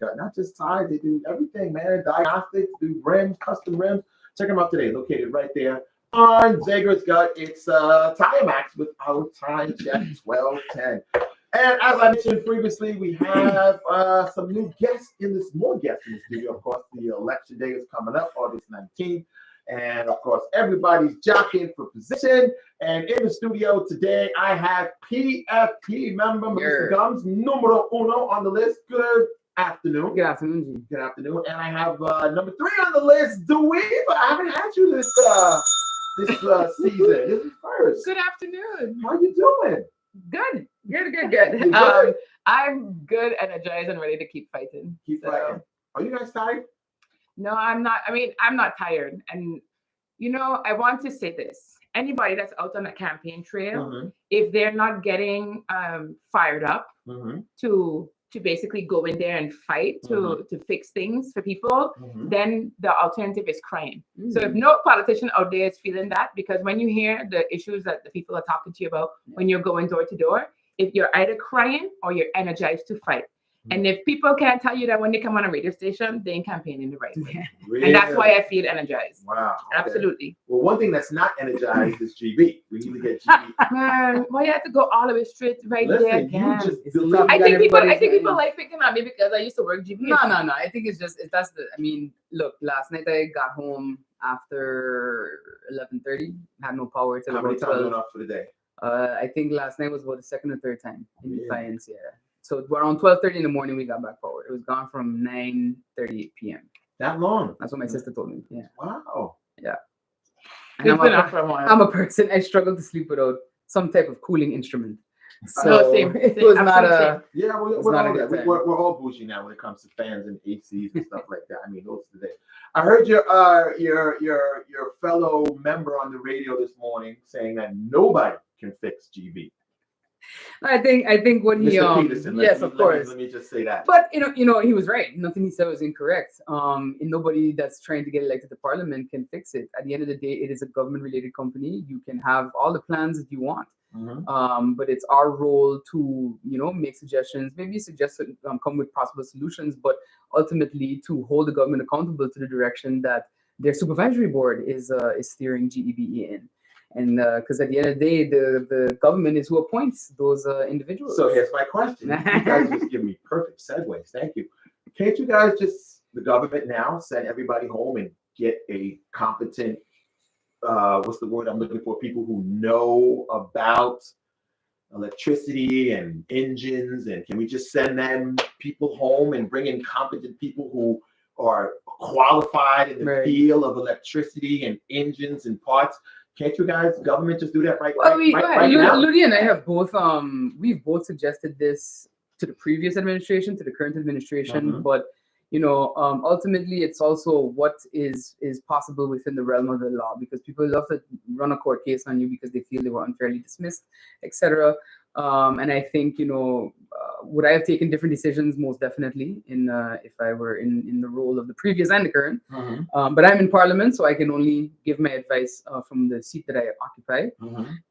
got not just tires, they do everything, man. Diagnostics, do rims, custom rims. Check them out today. Located right there on Zager's Gut. It's Tire Max with our time check 1210. And as I mentioned previously, we have some new guests more guests in the studio. Of course, the election day is coming up, August 19th. And of course, everybody's jockeying for position. And in the studio today, I have PFP member Mr. Gumbs, numero uno on the list. Good afternoon. Good afternoon, G. Good afternoon. And I have number 3 on the list, Weever. I haven't had you this season. This is first. Good afternoon. How you doing? Good. I'm good, energized, and ready to keep fighting. Fighting. Are you guys tired? No, I'm not. I mean, I'm not tired. And, I want to say this. Anybody that's out on a campaign trail, if they're not getting fired up to basically go in there and fight to fix things for people, then the alternative is crying. So if no politician out there is feeling that, because when you hear the issues that the people are talking to you about when you're going door to door, if you're either crying or you're energized to fight. And if people can't tell you that when they come on a radio station, they ain't campaignning the right way. Really? And that's why I feel energized. Wow. Okay. Absolutely. Well, one thing that's not energized is GB. We need to get GB. Man, why you have to go all the way straight there again? I think people like picking on me because I used to work GB. No. I think look, last night I got home after 11:30. Had no power till How many about times 12. went off for the day? I think last night was about the second or third time in Defiance, So around 12:30 in the morning we got back power. It was gone from 9:30 p.m. That long? That's what my sister told me. Yeah. Wow. Yeah. And I'm a person. I struggle to sleep without some type of cooling instrument. So same. It was not a. Yeah, we're all bougie now when it comes to fans and ACs and stuff like that. I mean, those are the days. I heard your fellow member on the radio this morning saying that nobody can fix GB. I think when he Mr. Peterson, yes, of course. Let me just say that. But he was right. Nothing he said was incorrect. And nobody that's trying to get elected to parliament can fix it. At the end of the day, it is a government-related company. You can have all the plans that you want. But it's our role to make suggestions, maybe suggest come with possible solutions, but ultimately to hold the government accountable to the direction that their supervisory board is steering GEBE in. And because at the end of the day, the government is who appoints those individuals. So here's my question. You guys just give me perfect segues. Thank you. Can't you guys the government now, send everybody home and get a competent, what's the word I'm looking for? People who know about electricity and engines, and can we just send them people home and bring in competent people who are qualified in the field of electricity and engines and parts? Can't you guys, government, just do that right now? Ludi and I have both. We've both suggested this to the previous administration, to the current administration, but ultimately, it's also what is possible within the realm of the law, because people love to run a court case on you because they feel they were unfairly dismissed, etc. And I think would I have taken different decisions? Most definitely, if I were in the role of the previous and the current. But I'm in Parliament, so I can only give my advice from the seat that I occupy,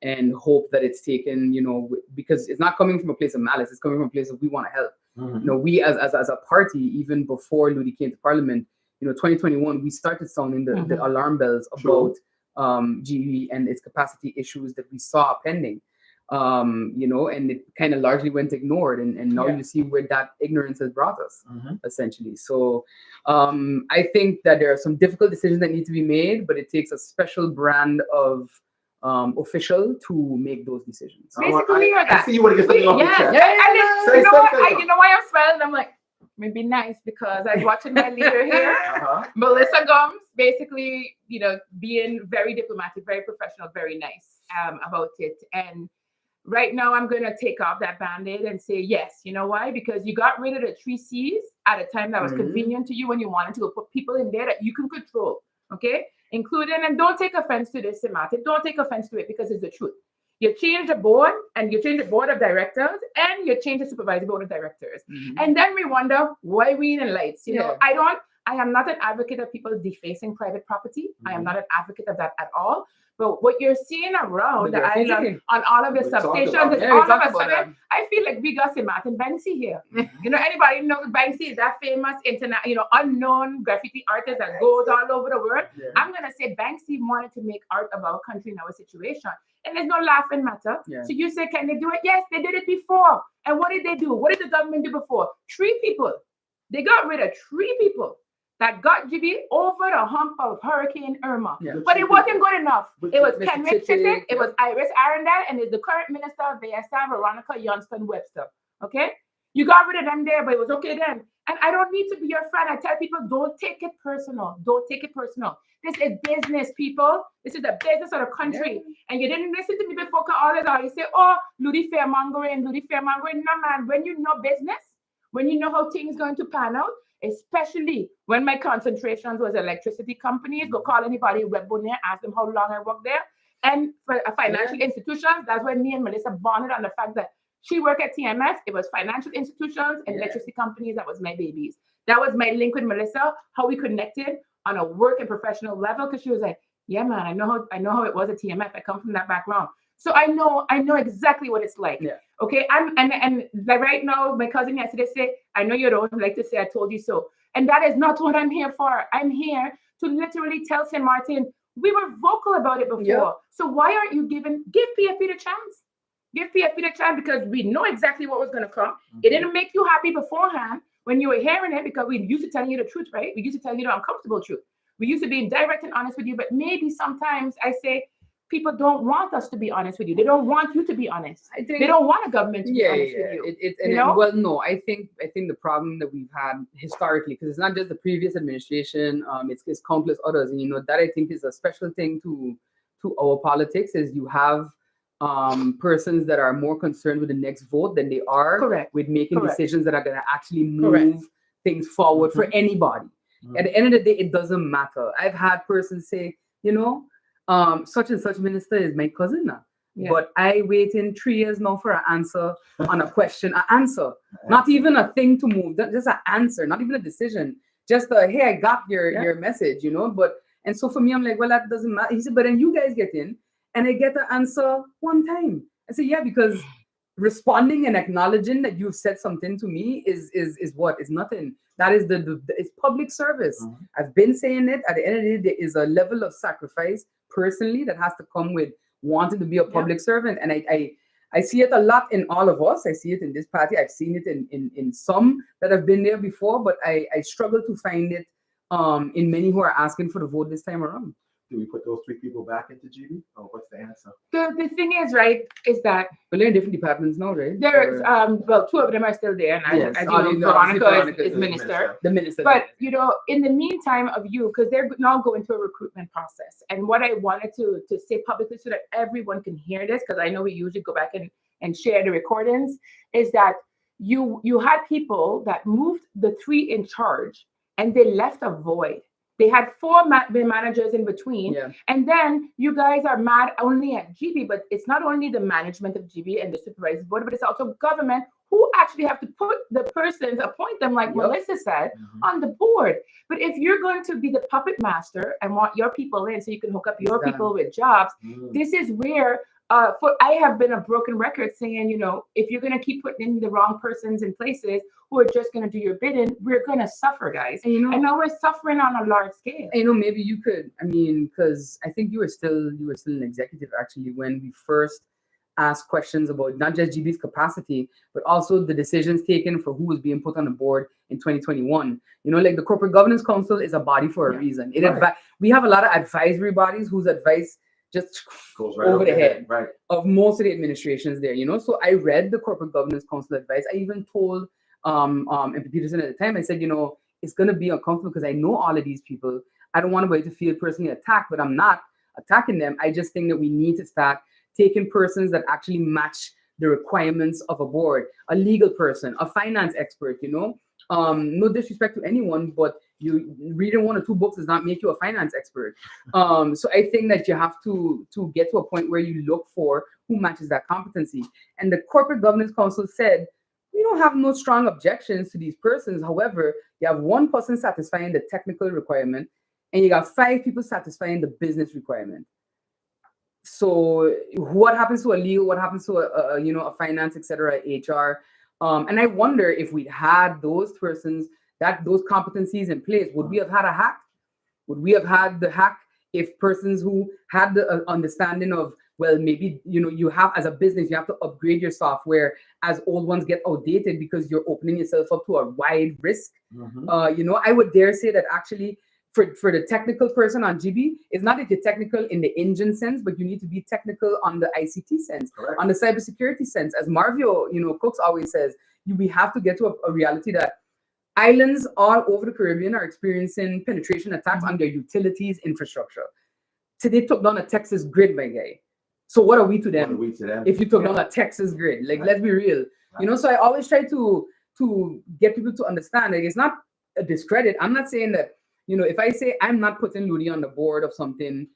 and hope that it's taken, because it's not coming from a place of malice. It's coming from a place of we want to help. We as a party, even before Ludi came to Parliament, 2021, we started sounding the alarm bells about GE and its capacity issues that we saw pending. And it kind of largely went ignored, and now you see where that ignorance has brought us, essentially. So I think that there are some difficult decisions that need to be made, but it takes a special brand of official to make those decisions. Basically, I see you want to get something off your chest. You know why I'm smiling? I'm like, maybe nice because I'm watching my leader here, Melissa Gumbs, basically, being very diplomatic, very professional, very nice about it. And right now, I'm going to take off that Band-Aid and say, yes, you know why? Because you got rid of the 3 C's at a time that was convenient to you when you wanted to put people in there that you can control, okay? Including, and don't take offense to this, Semantic. Don't take offense to it because it's the truth. You change the board, and you change the board of directors, and you change the supervisory board of directors. And then we wonder why we in lights. I am not an advocate of people defacing private property. I am not an advocate of that at all. But what you're seeing around the The graffiti. island on all of the We talked substations about is it. Yeah, we all of talked a about sudden, I feel like we got St. Martin Banksy here. You know, anybody knows Banksy is that famous unknown graffiti artist that goes all over the world. Yeah. I'm gonna say Banksy wanted to make art about country in our situation. And there's no laughing matter. Yeah. So you say, can they do it? Yes, they did it before. And what did they do? What did the government do before? 3 people. They got rid of 3 people that got Jimmy over the hump of Hurricane Irma. Yeah. But it wasn't good enough. It was Mr. Kenrick Chittick, Chittick, it was Iris Arundel, and it's the current minister of VSI, Veronica Johnston-Webster. Okay? You got rid of them there, but it was okay then. And I don't need to be your friend. I tell people, don't take it personal. Don't take it personal. This is business, people. This is the business of the country. Yeah. And you didn't listen to me before all this. You say, oh, Ludi Fairmongering. No, man. When you know business, when you know how things going to pan out, especially when my concentrations was electricity companies, go call anybody web on there, ask them how long I worked there. And for financial institutions, that's when me and Melissa bonded on the fact that she worked at TMS. It was financial institutions and electricity companies. That was my babies. That was my link with Melissa, how we connected on a work and professional level. Because she was like, yeah, man, I know how it was at TMF. I come from that background. So I know exactly what it's like. Yeah. Okay. And like right now, my cousin yesterday said, I know you don't like to say I told you so. And that is not what I'm here for. I'm here to literally tell St. Martin, we were vocal about it before. Yeah. So why aren't you give PFP the chance? Give PFP the chance, because we know exactly what was going to come. Mm-hmm. It didn't make you happy beforehand when you were hearing it, because we used to tell you the truth, right? We used to tell you the uncomfortable truth. We used to be direct and honest with you, but maybe sometimes I say people don't want us to be honest with you. They don't want you to be honest. I think they don't want a government to be honest with you. Well, no, I think the problem that we've had historically, because it's not just the previous administration, it's countless others, and that I think is a special thing to our politics, is you have persons that are more concerned with the next vote than they are with making decisions that are going to actually move things forward for anybody. At the end of the day, it doesn't matter. I've had persons say, such and such minister is my cousin now. Yeah. But I waiting 3 years now for an answer on a question, not even a thing to move, just an answer, not even a decision, just hey, I got your message, and so for me, I'm like, well, that doesn't matter. He said, but then you guys get in and I get the answer one time. I said, yeah, because responding and acknowledging that you've said something to me is what? Is nothing. That is it's public service. Mm-hmm. I've been saying it. At the end of the day, there is a level of sacrifice personally that has to come with wanting to be a public servant. And I see it a lot in all of us. I see it in this party. I've seen it in some that have been there before, but I struggle to find it in many who are asking for the vote this time around. Do we put those 3 people back into GB? Or what's the answer? The thing is, right, is that they're in different departments now, right? There's 2 of them are still there, and yes. Veronica is the minister. The minister. But in the meantime of you, because they're now going through a recruitment process, and what I wanted to say publicly so that everyone can hear this, because I know we usually go back and share the recordings, is that you had people that moved the 3 in charge, and they left a void. They had 4 managers in between. Yeah. And then you guys are mad only at GB, but it's not only the management of GB and the supervisory board, but it's also government who actually have to put the persons, appoint them, like Melissa said, on the board. But if you're going to be the puppet master and want your people in so you can hook up your people with jobs, this is where I have been a broken record saying, if you're going to keep putting in the wrong persons in places who are just going to do your bidding, we're going to suffer, guys. And now we're suffering on a large scale. Maybe you could, because I think you were still an executive actually when we first asked questions about not just GB's capacity, but also the decisions taken for who was being put on the board in 2021. Like the Corporate Governance Council is a body for a reason. We have a lot of advisory bodies whose advice just goes right over the head of most of the administrations there, So I read the Corporate Governance Council advice. I even told MP Peterson at the time, I said, it's going to be uncomfortable because I know all of these people. I don't want anybody to feel personally attacked, but I'm not attacking them. I just think that we need to start taking persons that actually match the requirements of a board, a legal person, a finance expert, no disrespect to anyone, but you reading 1 or 2 books does not make you a finance expert. So I think that you have to get to a point where you look for who matches that competency. And the Corporate Governance Council said, we don't have no strong objections to these persons. However, you have 1 person satisfying the technical requirement, and you got 5 people satisfying the business requirement. So what happens to a legal? What happens to a finance, etc., HR? And I wonder if we'd had those persons, those competencies in place, would we have had a hack? Would we have had the hack if persons who had the understanding of, well, maybe you have, as a business, you have to upgrade your software as old ones get outdated because you're opening yourself up to a wide risk. I would dare say that actually for the technical person on GB, it's not that you're technical in the engine sense, but you need to be technical on the ICT sense, Correct. on the cybersecurity sense. As Marvio, Cooks always says, we have to get to a reality that islands all over the Caribbean are experiencing penetration attacks on their utilities infrastructure. Today took down a Texas grid, my guy. So what are we to them? If you took down a Texas grid? Like, let's be real. So I always try to get people to understand that it's not a discredit. I'm not saying that, if I say I'm not putting Ludi on the board of something,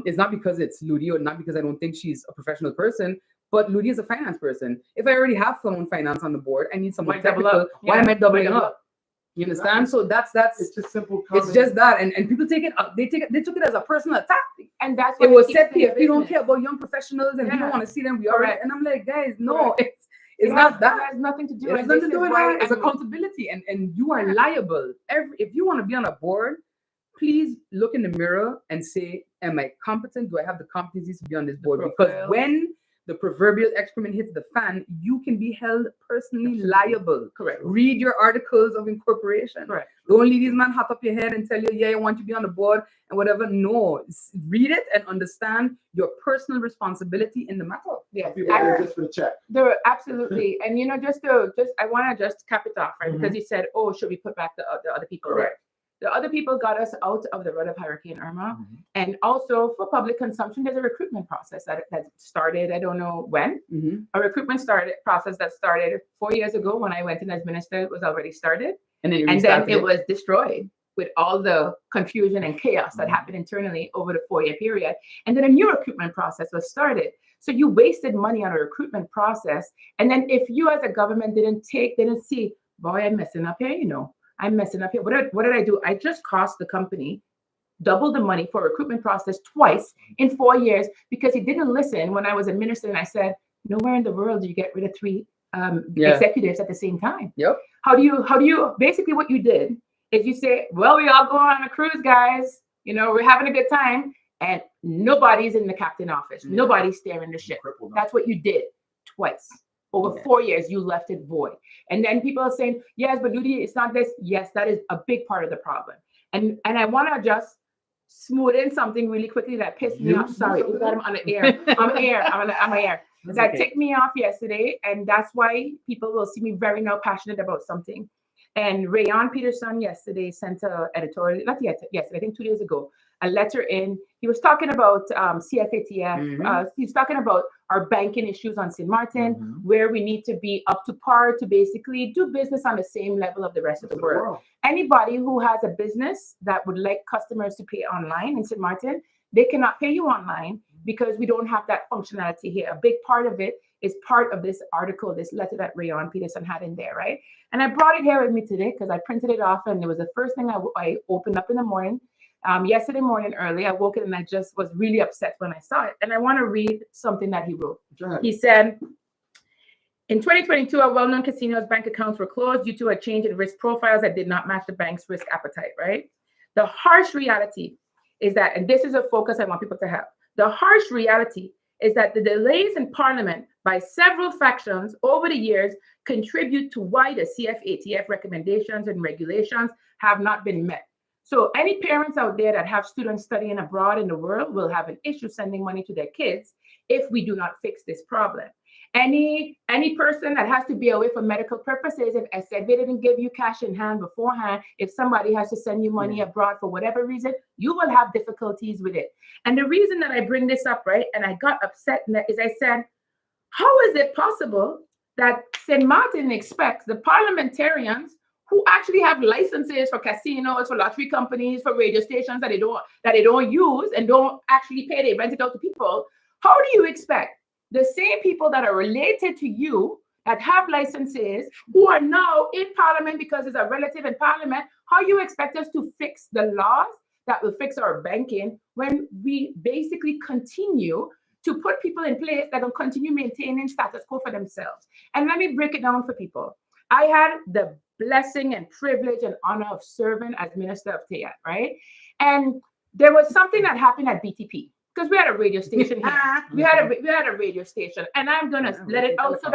it's not because it's Ludi or not because I don't think she's a professional person, but Ludi is a finance person. If I already have someone finance on the board, I need someone technical. Why am I doubling up? You understand? So that's it's just simple. It's just that, and people take it. They took it as a personal attack, and that's it was set here. If you don't care about young professionals and we don't want to see them, we are. And I'm like, guys, no, it's not that. It has nothing to do. It has nothing to do with that. It's accountability, and you are liable. If you want to be on a board, please look in the mirror and say, am I competent? Do I have the competencies to be on this board? Because when the proverbial excrement hits the fan, you can be held personally liable. Correct. Read your articles of incorporation. Correct. Don't leave these man hop up your head and tell you, yeah, I want you to be on the board and whatever. No, read it and understand your personal responsibility in the matter. Yes, people are just for the check. There absolutely, and I want to just cap it off, right? Because you said, oh, should we put back the other people there? The other people got us out of the run of Hurricane Irma. And also for public consumption, there's a recruitment process that started, I don't know when. A recruitment process that started 4 years ago when I went in as minister. It was already started. And then it was destroyed with all the confusion and chaos that happened internally over the 4-year period. And then a new recruitment process was started. So you wasted money on a recruitment process. And then if you as a government didn't see, boy, I'm messing up here, I'm messing up here. What did I do? I just cost the company double the money for a recruitment process twice in 4 years because he didn't listen when I was a minister and I said, nowhere in the world do you get rid of 3 executives at the same time. Yep. How do you basically what you did is you say, well, we all go on a cruise, guys. We're having a good time. And nobody's in the captain office. Nobody's steering the ship. That's what you did twice. Over 4 years, you left it void. And then people are saying, yes, but Ludi, it's not this. Yes, that is a big part of the problem. And I want to just smooth in something really quickly that pissed me off. Sorry, we got him on the air. I'm on air. That ticked me off yesterday. And that's why people will see me very now passionate about something. And Rayon Peterson yesterday sent an editorial, not yet, yesterday, I think 2 days ago, a letter in. He was talking about CFATF. He's talking about our banking issues on St. Martin, where we need to be up to par to basically do business on the same level of the rest of the world. Anybody who has a business that would like customers to pay online in St. Martin, they cannot pay you online because we don't have that functionality here. A big part of it is part of this article, this letter that Rayon Peterson had in there, right? And I brought it here with me today because I printed it off and it was the first thing I opened up in the morning. Yesterday morning early, I woke up and I just was really upset when I saw it. And I want to read something that he wrote. He said, in 2022, our well-known casinos' bank accounts were closed due to a change in risk profiles that did not match the bank's risk appetite, right? The harsh reality is that, and this is a focus I want people to have, the harsh reality is that the delays in Parliament by several factions over the years contribute to why the CFATF recommendations and regulations have not been met. So any parents out there that have students studying abroad in the world will have an issue sending money to their kids if we do not fix this problem. Any person that has to be away for medical purposes, if SZV didn't give you cash in hand beforehand, if somebody has to send you money abroad for whatever reason, you will have difficulties with it. And the reason that I bring this up, right, and I got upset is I said, how is it possible that St. Martin expects the parliamentarians who actually have licenses for casinos, for lottery companies, for radio stations that they don't use and don't actually pay, they rent it out to people. How do you expect the same people that are related to you that have licenses who are now in Parliament because it's a relative in Parliament, how you expect us to fix the laws that will fix our banking when we basically continue to put people in place that will continue maintaining status quo for themselves. And let me break it down for people. I had the blessing and privilege and honor of serving as Minister of TAT, right? And there was something that happened at BTP because we had a radio station here. We had a radio station, and I'm gonna let it out so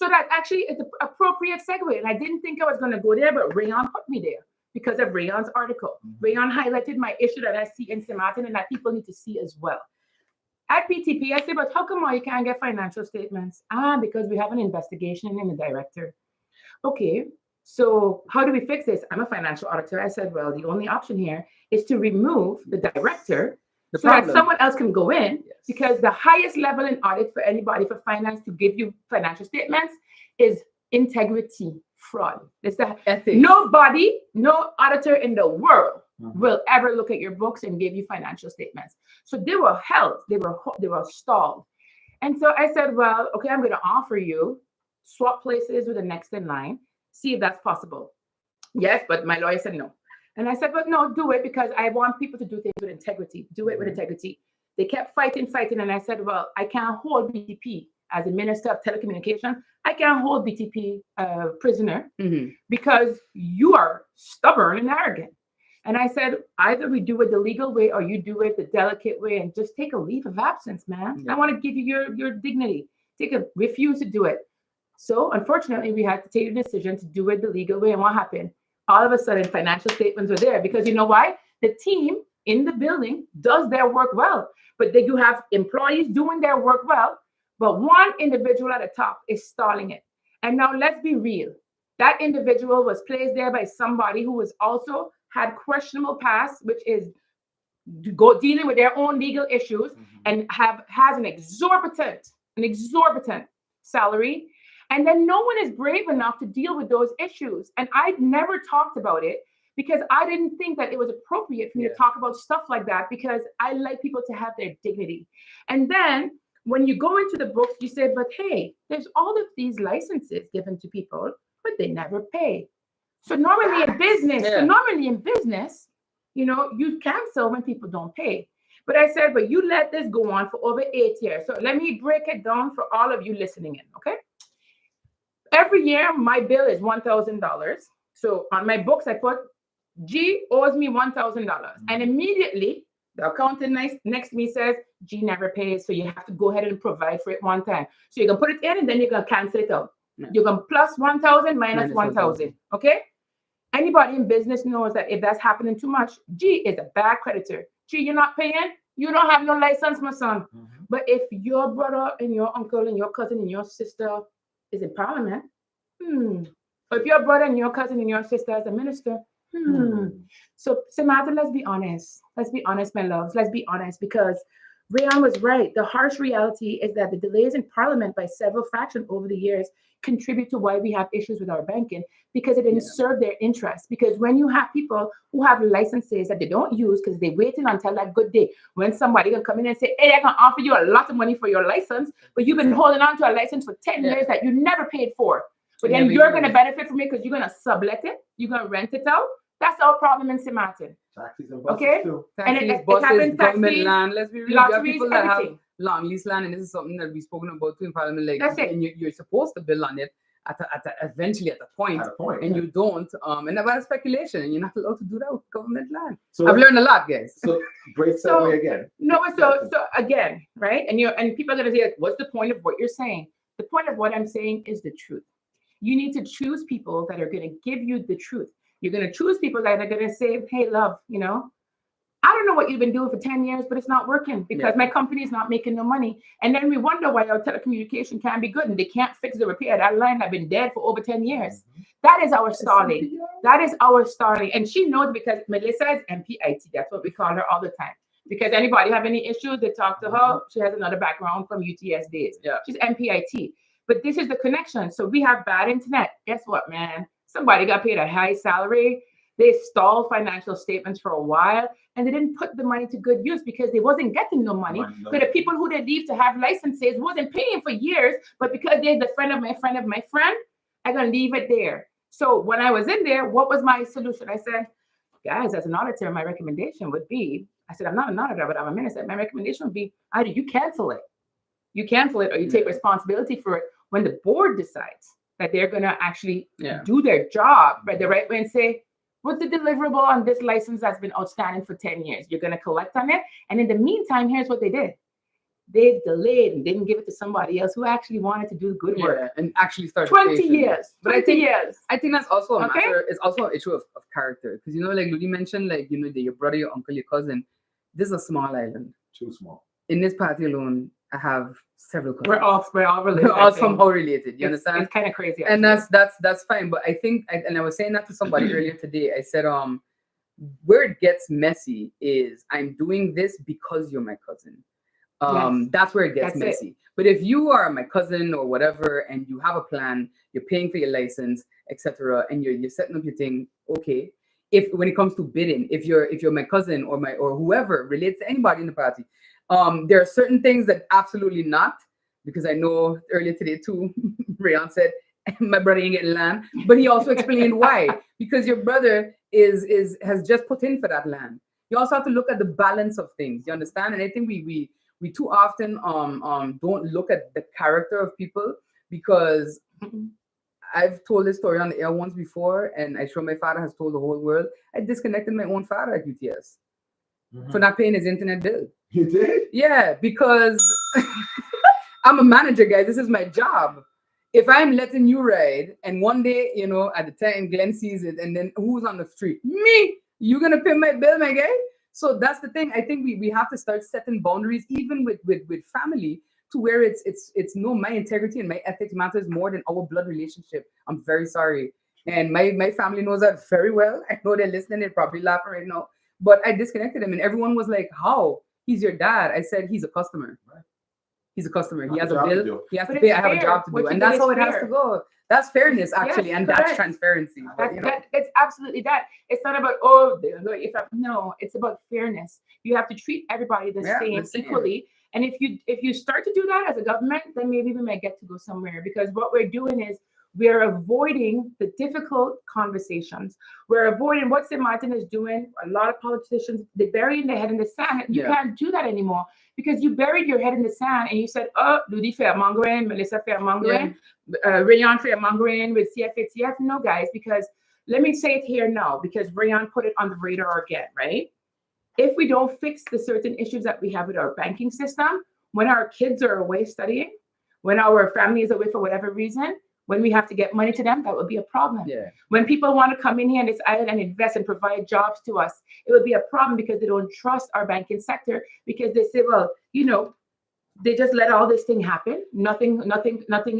that actually it's an appropriate segue. And I didn't think I was gonna go there, but Rayon put me there because of Rayon's article. Rayon highlighted my issue that I see in St. Martin and that people need to see as well. At BTP, I said, but how come you can't get financial statements? Because we have an investigation in the director. Okay, so how do we fix this? I'm a financial auditor. I said, well, the only option here is to remove the director so that someone else can go in, because the highest level in audit for anybody for finance to give you financial statements is integrity fraud. It's that nobody, no auditor in the world will ever look at your books and give you financial statements. So they were held, they were stalled. And so I said, well, okay, I'm going to offer you swap places with the next in line, see if that's possible. Yes, but my lawyer said no. And I said, but no, do it because I want people to do things with integrity. Do it with integrity. They kept fighting. And I said, well, I can't hold BTP as a Minister of Telecommunications. I can't hold BTP prisoner because you are stubborn and arrogant. And I said, either we do it the legal way or you do it the delicate way and just take a leave of absence, man. I want to give you your dignity. Refuse to do it. So unfortunately, we had to take the decision to do it the legal way. And what happened? All of a sudden, financial statements were there because you know why? The team in the building does their work well, but you have employees doing their work well, but one individual at the top is stalling it. And now let's be real. That individual was placed there by somebody who was also had questionable past, which is dealing with their own legal issues and has an exorbitant salary. And then no one is brave enough to deal with those issues. And I never talked about it because I didn't think that it was appropriate for me to talk about stuff like that because I like people to have their dignity. And then when you go into the books, you say, but hey, there's all of these licenses given to people, but they never pay. So normally in business, you know, you cancel when people don't pay. But I said, but you let this go on for over 8 years. So let me break it down for all of you listening in, okay? Every year, my bill is $1,000. So on my books, I put G owes me $1,000. And immediately, the accountant next to me says, G never pays. So you have to go ahead and provide for it one time. So you can put it in and then you're going to cancel it out. You can plus 1,000 minus 1,000. Okay? Anybody in business knows that if that's happening too much, G is a bad creditor. G, you're not paying. You don't have no license, my son. But if your brother and your uncle and your cousin and your sister is in parliament, or if your brother and your cousin and your sister is a minister, So, Samantha, let's be honest. Let's be honest, my loves. Let's be honest, because Rayon was right. The harsh reality is that the delays in Parliament by several factions over the years contribute to why we have issues with our banking, because it didn't serve their interests. Because when you have people who have licenses that they don't use because they're waiting until that good day when somebody can come in and say, hey, I can offer you a lot of money for your license, but you've been holding on to a license for 10 years that you never paid for. But then you're going to benefit from it because you're going to sublet it. You're going to rent it out. That's our problem in St. Martin. Taxis and buses too. And it buses, happens government land. Let's be real. You have people that everything. have long lease land, and this is something that we've spoken about too in Parliament. Like, that's it. And you're supposed to build on it eventually at a point, and you don't. And that's speculation, and you're not allowed to do that with government land. So I've learned a lot, guys. So great segue again. No, so again, right? And people are gonna say, like, what's the point of what you're saying? The point of what I'm saying is the truth. You need to choose people that are going to give you the truth. You're going to choose people that are going to say, hey, love, I don't know what you've been doing for 10 years, but it's not working because my company is not making no money. And then we wonder why our telecommunication can't be good and they can't fix the repair. That line has been dead for over 10 years. That is our stalling. That is our stalling. And she knows because Melissa is MPIT. That's what we call her all the time. Because anybody have any issues, they talk to her. She has another background from UTS days. Yeah. She's MPIT. But this is the connection. So we have bad internet. Guess what, man? Somebody got paid a high salary. They stalled financial statements for a while, and they didn't put the money to good use because they wasn't getting no money. Because the people who they leave to have licenses wasn't paying for years, but because they're the friend of my friend of my friend, I'm going to leave it there. So when I was in there, what was my solution? I said, guys, as an auditor, my recommendation would be, I said, I'm not an auditor, but I'm a minister. My recommendation would be either you cancel it you cancel it or you take responsibility for it when the board decides that they're going to actually do their job the right way and say, what's the deliverable on this license that's been outstanding for 10 years? You're going to collect on it. And in the meantime, here's what they did. They delayed and didn't give it to somebody else who actually wanted to do good work. And actually start 20 years. But 20 years. I think that's also a matter. It's also an issue of character. Because, you know, like Ludi mentioned, like, you know, your brother, your uncle, your cousin. This is a small island. Too small. In this party alone, I have several cousins. We're all related. We're all somehow related. You understand? It's kind of crazy. Actually. And that's fine. But I think, and I was saying that to somebody earlier today. I said, where it gets messy is I'm doing this because you're my cousin. That's where it gets messy. But if you are my cousin or whatever, and you have a plan, you're paying for your license, etc., and you're setting up your thing, okay. If when it comes to bidding, if you're my cousin or whoever relates to anybody in the party, there are certain things that absolutely not, because I know earlier today too, Rayon said my brother ain't getting land, but he also explained why, because your brother has just put in for that land. You also have to look at the balance of things. You understand? And I think we too often don't look at the character of people, because I've told this story on the air once before, and I'm sure my father has told the whole world. I disconnected my own father at UTS for not paying his internet bill. You did? Yeah, because I'm a manager, guys. This is my job. If I'm letting you ride, and one day, you know, at the time Glenn sees it, and then who's on the street? Me. You gonna pay my bill, my guy? So that's the thing. I think we have to start setting boundaries, even with family, to where it's no, my integrity and my ethics matters more than our blood relationship. I'm very sorry. And my family knows that very well. I know they're listening, they're probably laughing right now. But I disconnected him, and everyone was like, how? He's your dad. I said, he's a customer. Right. He's a customer. He has a bill. He has to pay. I have a job to do. And that's how it has to go. That's fairness, actually. Yes, and that's transparency. It's absolutely that. It's not about, no, it's about fairness. You have to treat everybody the same equally. And if you start to do that as a government, then maybe we might get to go somewhere, because what we're doing is we're avoiding the difficult conversations. We're avoiding what St. Martin is doing. A lot of politicians, they're burying their head in the sand. You can't do that anymore, because you buried your head in the sand and you said, oh, Ludi fairmongering, Melissa fairmongering, Rayon fairmongering with CFATF. No, guys, because let me say it here now, because Rayon put it on the radar again, right? If we don't fix the certain issues that we have with our banking system, when our kids are away studying, when our family is away for whatever reason, when we have to get money to them, that would be a problem. Yeah. When people want to come in here on this island and invest and provide jobs to us, it would be a problem, because they don't trust our banking sector, because they say, well, you know, they just let all this thing happen. Nothing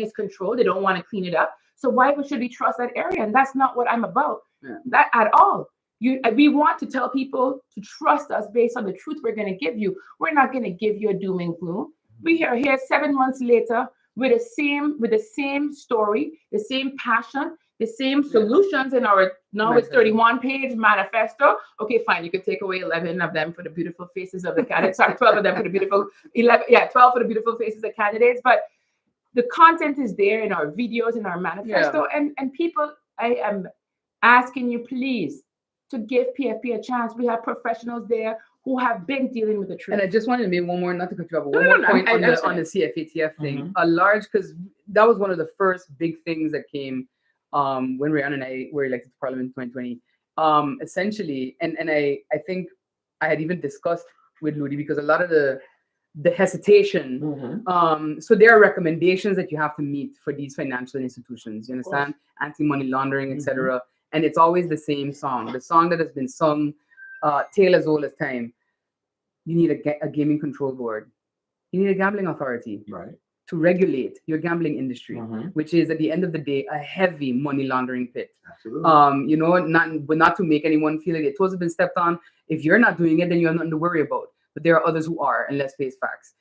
is controlled. They don't want to clean it up. So why should we trust that area? And that's not what I'm about. That at all. We want to tell people to trust us based on the truth we're going to give you. We're not going to give you a doom and gloom. We are here 7 months later with the same story, the same passion, the same solutions in our it's 31-page manifesto. Okay, fine. You could take away 11 of them for the beautiful faces of the candidates. Sorry, 12 of them for the beautiful 12 for the beautiful faces of candidates. But the content is there in our videos, in our manifesto, and people. I am asking you, please, to give PFP a chance. We have professionals there who have been dealing with the truth. And I just wanted to make one more, not to cut you off, but one more point on the CFATF thing. A large, because that was one of the first big things that came when Rayon and I were elected to Parliament in 2020. Essentially, and I think I had even discussed with Ludi, because a lot of the hesitation. So there are recommendations that you have to meet for these financial institutions. You understand? Anti-money laundering, etc. And it's always the same song. The song that has been sung tale as old as time. You need a gaming control board. You need a gambling authority to regulate your gambling industry, which is at the end of the day a heavy money laundering pit. Absolutely. You know, not to make anyone feel like their toes have been stepped on. If you're not doing it, then you have nothing to worry about. But there are others who are, and let's face facts.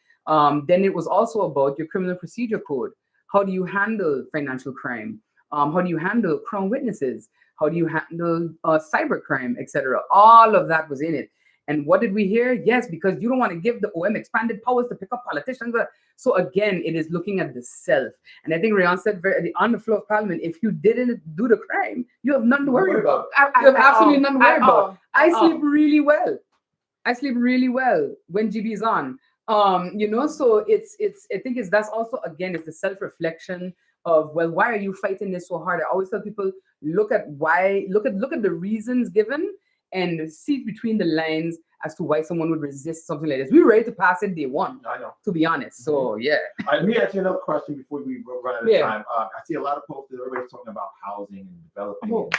Then it was also about your criminal procedure code. How do you handle financial crime? How do you handle crown witnesses? How do you handle cybercrime, etc.? All of that was in it. And what did we hear? Yes, because you don't want to give the OM expanded powers to pick up politicians. So again, it is looking at the self. And I think Rayon said on the floor of Parliament, if you didn't do the crime, you have nothing to worry about. You have absolutely nothing to worry about. I sleep really well. I sleep really well when GB is on. So it's I think that's also, again, it's the self-reflection of, well, why are you fighting this so hard? I always tell people, look at the reasons given and see between the lines as to why someone would resist something like this. We were ready to pass it day one. I know. To be honest. So yeah. Let me ask you another question before we run out of time. I see a lot of posts that everybody's talking about housing and developing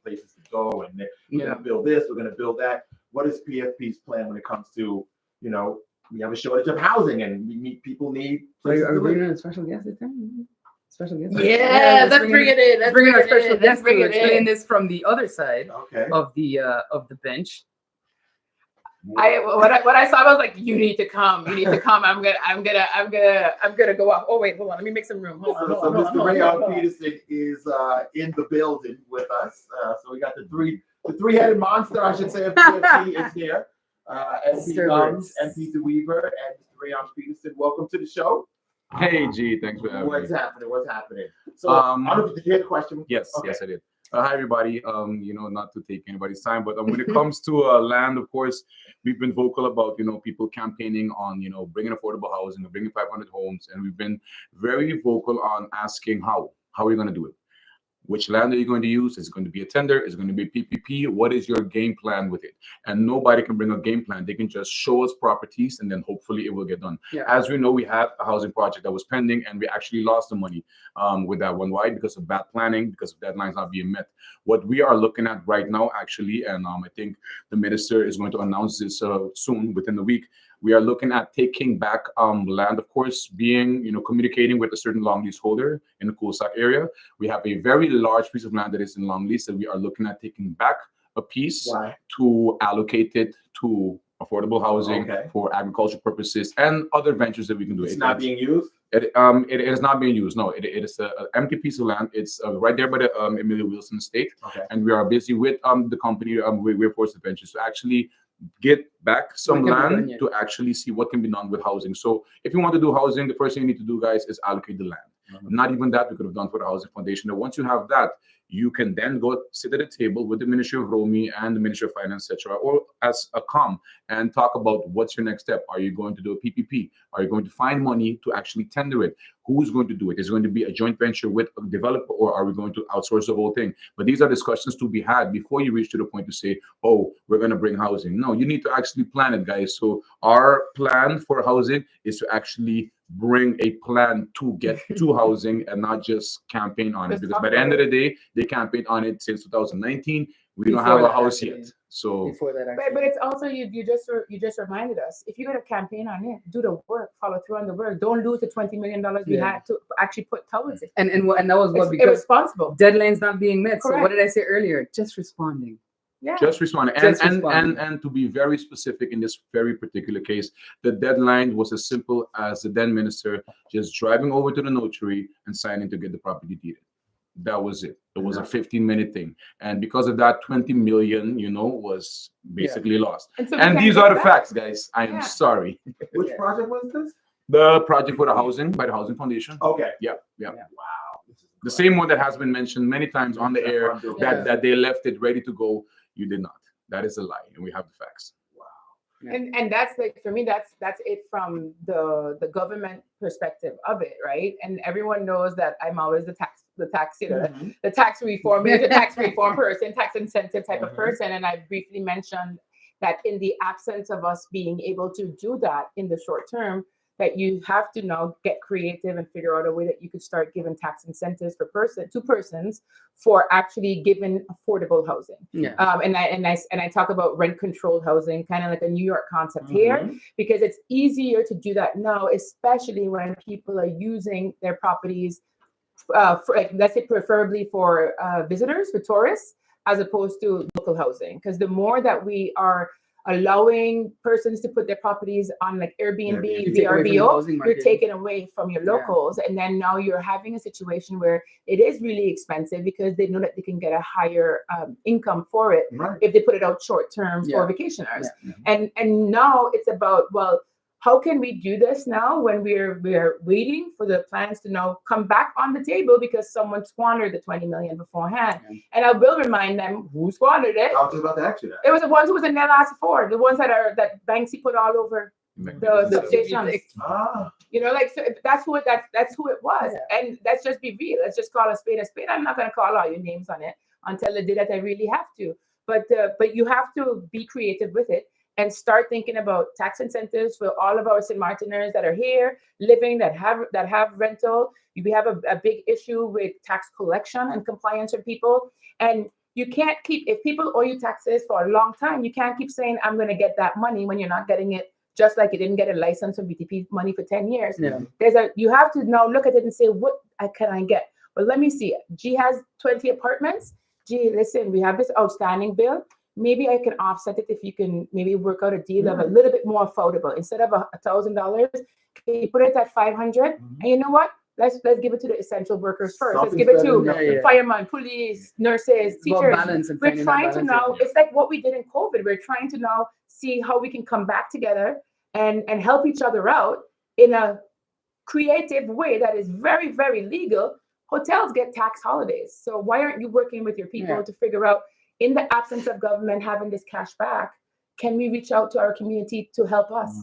places to go, and we're going to build this, we're going to build that. What is PFP's plan when it comes to, we have a shortage of housing and people need places Are to we live? bringing a special guest this time? Special guest? Yeah, let's bring it in. Let's bring our special guest to explain this from the other side of the bench. What I saw, I was like, you need to come. I'm gonna go off. Oh wait, hold on. Let me make some room. Hold on. Mr. Rayon Peterson is in the building with us. So we got the three-headed monster, I should say, of PFP is here. MP Gumbs, MP Weever, and Mr. Rayon Peterson. Welcome to the show. Hey, G, thanks for having me. What's happening? So, I don't know if you hear the question. Yes, I did. Hi, everybody. Not to take anybody's time, but when it comes to land, of course, we've been vocal about, people campaigning on, bringing affordable housing, bringing 500 homes, and we've been very vocal on asking how are you going to do it? Which land are you going to use? Is it going to be a tender? Is it going to be PPP? What is your game plan with it? And nobody can bring a game plan. They can just show us properties, and then hopefully it will get done. Yeah. As we know, we had a housing project that was pending, and we actually lost the money with that one. Why? Because of bad planning, because of deadlines not being met. What we are looking at right now, actually, and I think the minister is going to announce this soon, within the week, we are looking at taking back land, of course, communicating with a certain long lease holder in the Coolsack area. We have a very large piece of land that is in long lease that we are looking at taking back a piece to allocate it to affordable housing for agricultural purposes and other ventures that we can do. It's not being used? It is not being used. No, it is an empty piece of land. It's right there by the Emilio Wilson estate. And we are busy with the company, Weever Forest Ventures, to actually get back some land to actually see what can be done with housing. So if you want to do housing, the first thing you need to do, guys, is allocate the land. Not even that we could have done for the Housing Foundation. And once you have that, you can then go sit at a table with the Ministry of Romy and the Ministry of Finance, etc., or as a com, and talk about what's your next step. Are you going to do a PPP? Are you going to find money to actually tender it? Who's going to do it? Is it going to be a joint venture with a developer, or are we going to outsource the whole thing? But these are discussions to be had before you reach to the point to say, oh, we're going to bring housing. No, you need to actually plan it, guys. So our plan for housing is to actually bring a plan to get to housing and not just campaign on it, because by the end of the day, they campaigned on it since 2019. We don't have a house yet. So but it's also you just reminded us, if you're gonna campaign on it, do the work, follow through on the work. Don't lose the $20 million we had to actually put towards it. And that was what, because irresponsible deadlines not being met. Correct. So what did I say earlier? Just responding. Yeah. Just responding. And to be very specific in this very particular case, the deadline was as simple as the then minister just driving over to the notary and signing to get the property deeded. That was it. It was a 15-minute thing. And because of that, 20 million, was basically lost. And these are the facts, guys. I am sorry. Which project was this? The project for the housing by the Housing Foundation. Okay. Yeah. Wow. The same one that has been mentioned many times on the air, that they left it ready to go. You did not. That is a lie, and we have the facts. Wow. Yeah. And that's like, for me, that's it from the government perspective of it, right? And everyone knows that I'm always the tax reform person, tax incentive type of person. And I briefly mentioned that in the absence of us being able to do that in the short term, that you have to now get creative and figure out a way that you could start giving tax incentives for two persons for actually giving affordable housing. Yeah. And I talk about rent controlled housing, kind of like a New York concept here, because it's easier to do that now, especially when people are using their properties for, like, let's say preferably for visitors, for tourists, as opposed to local housing. Because the more that we are allowing persons to put their properties on like Airbnb, VRBO, you're taking away from your locals. And then now you're having a situation where it is really expensive because they know that they can get a higher income for it if they put it out short term for vacationers. And now it's about, well, how can we do this now when we're waiting for the plans to now come back on the table because someone squandered the 20 million beforehand? And I will remind them who squandered it. I was just about to ask you that. It was the ones who was in their last four, the ones that Banksy put all over the substations. Ah, You know, like so that's who it was. And let's just be real. Let's just call a spade a spade. I'm not gonna call all your names on it until the day that I really have to. But you have to be creative with it and start thinking about tax incentives for all of our St. Martiners that are here living, that have rental. We have a big issue with tax collection and compliance for people. And you can't keep, if people owe you taxes for a long time, you can't keep saying, I'm going to get that money when you're not getting it, just like you didn't get a license from BTP money for 10 years. Yeah. You have to now look at it and say, what can I get? Well, let me see. G has 20 apartments. G, listen, we have this outstanding bill. Maybe I can offset it if you can maybe work out a deal of a little bit more affordable. Instead of $1,000, can you put it at 500? And you know what? Let's give it to the essential workers first. Let's give it to firemen, police, nurses, teachers. We're trying to now, it's like what we did in COVID. We're trying to now see how we can come back together and help each other out in a creative way that is very, very legal. Hotels get tax holidays. So why aren't you working with your people to figure out, in the absence of government having this cash back, can we reach out to our community to help us?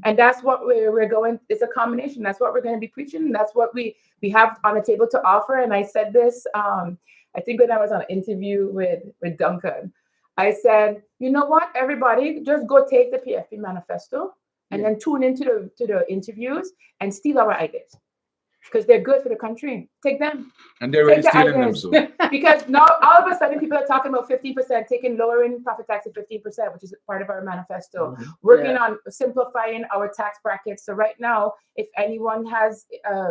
And that's what we're going. It's a combination. That's what we're going to be preaching. That's what we have on the table to offer. And I said this, I think when I was on an interview with Duncan, I said, you know what, everybody, just go take the PFP manifesto and then tune into the interviews and steal our ideas. Because they're good for the country. Take them. And they're already stealing them. So. Because now all of a sudden people are talking about 15%, lowering profit tax to 15%, which is part of our manifesto. Working on simplifying our tax brackets. So right now, if anyone has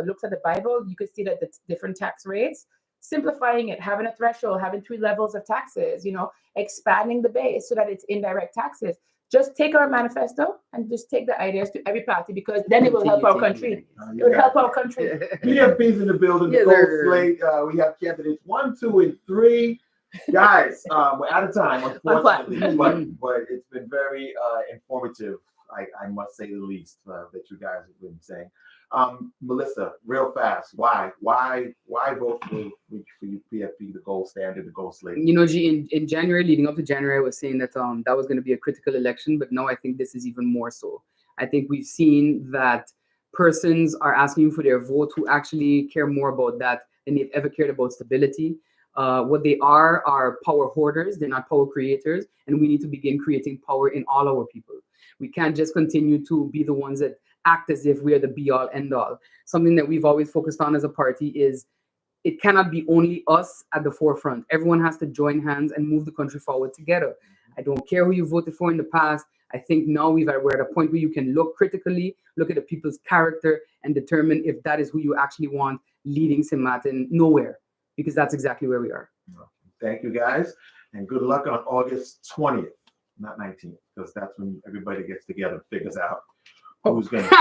looks at the Bible, you could see that the different tax rates, simplifying it, having a threshold, having 3 levels of taxes, expanding the base so that it's indirect taxes. Just take our manifesto and just take the ideas to every party, because then it will help our country. It will help our country. PFP's in the building. The gold slate. We have candidates 1, 2, and 3. Guys, we're out of time, unfortunately, but it's been very informative. I must say the least that you guys have been saying. Melissa, real fast, why vote for you, PFP, the gold standard, the gold slate? G, in January, leading up to January, I was saying that that was going to be a critical election, but now I think this is even more so. I think we've seen that persons are asking for their vote who actually care more about that than they've ever cared about stability. What they are power hoarders. They're not power creators, and we need to begin creating power in all our people. We can't just continue to be the ones that act as if we are the be-all, end-all. Something that we've always focused on as a party is it cannot be only us at the forefront. Everyone has to join hands and move the country forward together. I don't care who you voted for in the past. I think now we're at a point where you can look critically, look at the people's character, and determine if that is who you actually want leading St. Martin nowhere, because that's exactly where we are. Thank you, guys, and good luck on August 20th, not 19th, because that's when everybody gets together and figures out who's going to.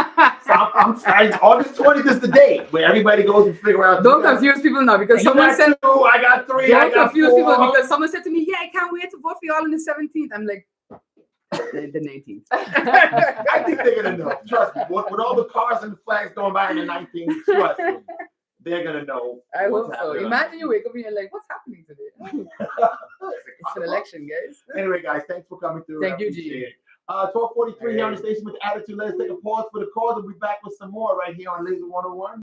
August 20th is the date where everybody goes and figure out. Don't confuse people now, because someone said, 2, I got 3, don't I got confuse 4. people because someone said to me, I can't wait to vote for y'all on the 17th. I'm like, the 19th. I think they're going to know. Trust me. With all the cars and the flags going by in the 19th, trust me. They're going to know. I hope so. Imagine you wake up and you're like, what's happening today? It's an election, guys. Anyway, guys, thanks for coming through. Thank you, G. 12:43 here on the station with the Attitude. Let's take a pause for the cause. We'll be back with some more right here on Laser 101.